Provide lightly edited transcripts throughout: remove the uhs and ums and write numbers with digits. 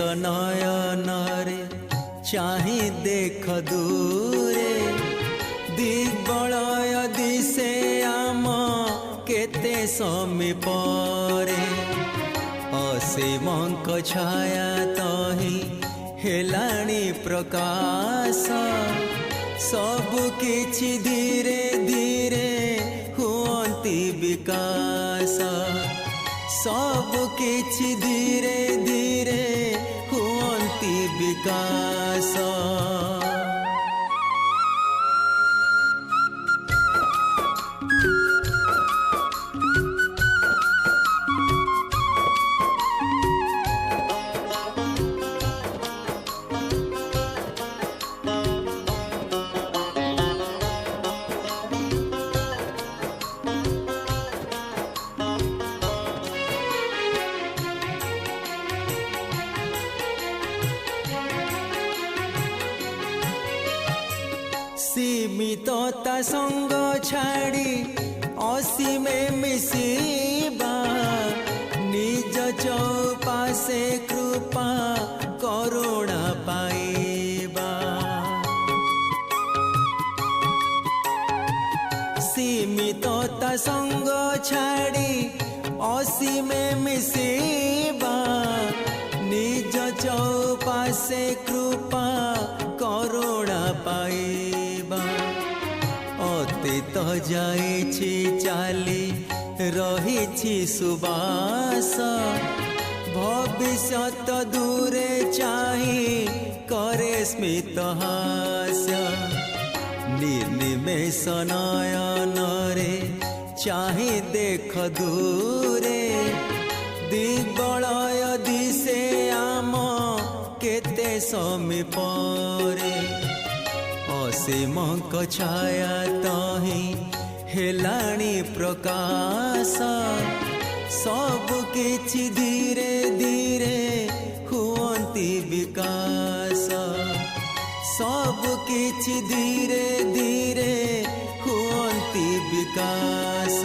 नयनरे चाहि देख दूरे दिग्बलय दिशे आम केते समीपरे असीमंक छाया तही हेलाणी प्रकाश सबु किछि धीरे धीरे हुअंती विकास सबु किछि धीरे धीरे हुअंती विकास। सीमितता संग छाड़ी असीमे मिसिबा निज चौपासे कृपा करुणा पाइबा सीमितता संग छाड़ी असीमे मिसिबा निज चौपासे कृपा करुणा पाइबा अतीत जाइछि चाली रहिछि सुबास भविष्यत दूरे चाहि करे स्मित हास्य निर्निमेष नयनरे चाहि देख दूरे दिग्बलय दिशे आम केते समीपरे असीमंक छाया तही हेलाणी प्रकाश सबु किछि धीरे धीरे हुअंती विकास सबु किछि धीरे धीरे हुअंती विकास।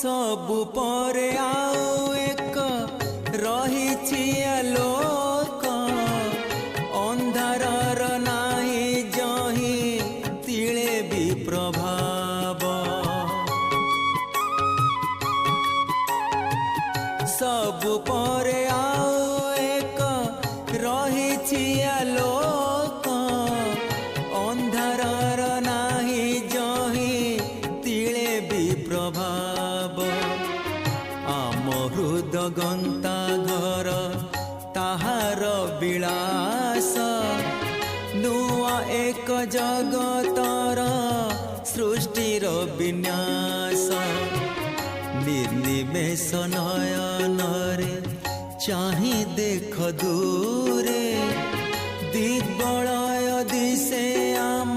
सबु परे आउ एक रहिछि आलोक अंधारर नाही जही तिले भी प्रभाव सबु परे आउ एक रहिछि आलोक अंधारर नाही जही तिले भी प्रभाव आम हृद गंता घर ताहार विलास नुआ एक जगतर सृष्टिर विन्यास निर्निमेष नयनरे चाहि देख दूरे दिग्बलय दिशे आम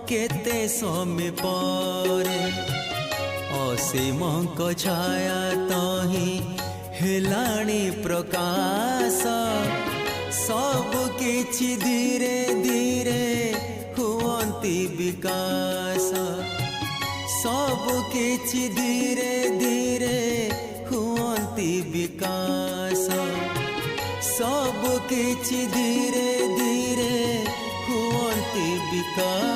केते समीपरे असीमंक छाया तही हेलाणी प्रकाश सबु किछि धीरे धीरे हुअंती विकास सबु किछि धीरे धीरे हुअंती विकास सबु किछि धीरे धीरे हुअंती विकास।